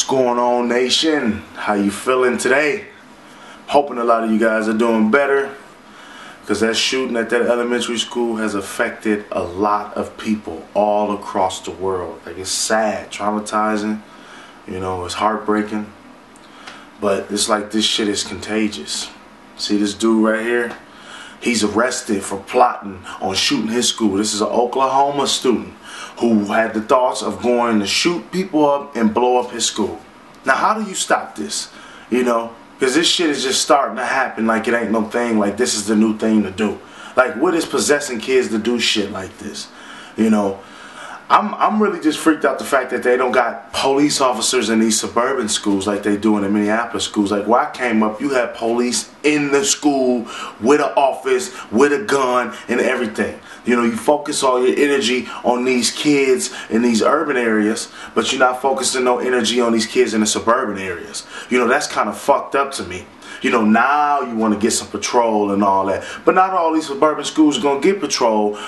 What's going on, nation? How you feeling today? Hoping a lot of you guys are doing better, because that shooting at that elementary school has affected a lot of people all across the world. Like, it's sad, traumatizing, it's heartbreaking, but it's like this shit is contagious. See this dude right here? He's arrested for plotting on shooting his school. This is an Oklahoma student who had the thoughts of going to shoot people up and blow up his school. Now, how do you stop this? Because this shit is just starting to happen like it ain't no thing. Like, this is the new thing to do. Like, what is possessing kids to do shit like this? I'm really just freaked out the fact that they don't got police officers in these suburban schools like they do in the Minneapolis schools. Like, where I came up, you had police in the school with an office, with a gun, and everything. You focus all your energy on these kids in these urban areas, but you're not focusing no energy on these kids in the suburban areas. That's kind of fucked up to me. Now you want to get some patrol and all that. But not all these suburban schools are going to get patrol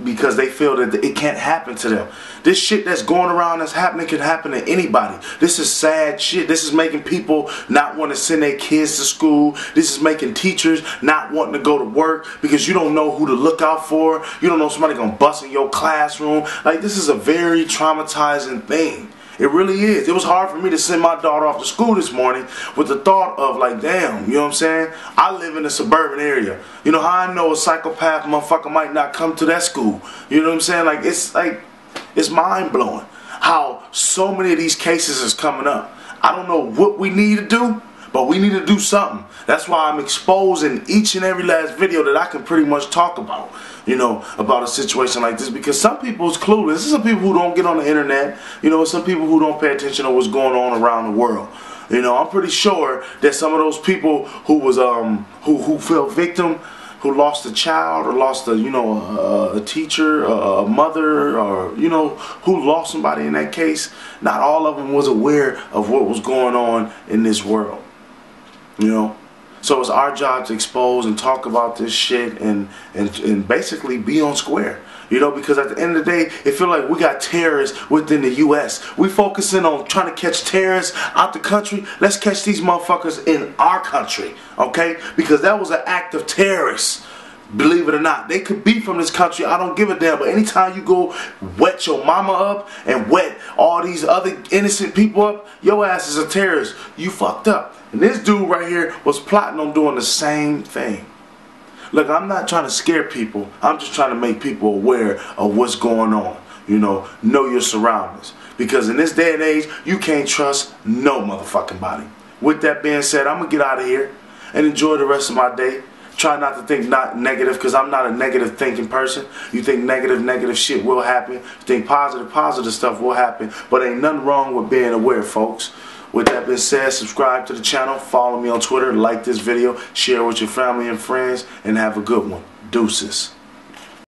because they feel that it can't happen to them. This shit that's going around that's happening can happen to anybody. This is sad shit. This is making people not want to send their kids to school. This is making teachers not wanting to go to work because you don't know who to look out for. You don't know somebody going to bust in your classroom. Like, this is a very traumatizing thing. It really is. It was hard for me to send my daughter off to school this morning with the thought of, like, damn, you know what I'm saying? I live in a suburban area. You know how I know a psychopath motherfucker might not come to that school? You know what I'm saying? It's mind-blowing how so many of these cases is coming up. I don't know what we need to do, but we need to do something. That's why I'm exposing each and every last video that I can pretty much talk about, about a situation like this. Because some people is clueless. There's some people who don't get on the internet. Some people who don't pay attention to what's going on around the world. I'm pretty sure that some of those people who was who fell victim, who lost a child or lost a teacher, a mother, or who lost somebody in that case, not all of them was aware of what was going on in this world. So it's our job to expose and talk about this shit and basically be on square. Because at the end of the day, it feels like we got terrorists within the U.S. We focusing on trying to catch terrorists out the country. Let's catch these motherfuckers in our country, okay? Because that was an act of terrorists. Believe it or not, they could be from this country. I don't give a damn. But anytime you go wet your mama up and wet all these other innocent people up, your ass is a terrorist. You fucked up. And this dude right here was plotting on doing the same thing. Look, I'm not trying to scare people. I'm just trying to make people aware of what's going on. Know your surroundings. Because in this day and age, you can't trust no motherfucking body. With that being said, I'm going to get out of here and enjoy the rest of my day. Try not to think negative, because I'm not a negative thinking person. You think negative shit will happen. You think positive stuff will happen. But ain't nothing wrong with being aware, folks. With that being said, subscribe to the channel, follow me on Twitter, like this video, share with your family and friends, and have a good one. Deuces.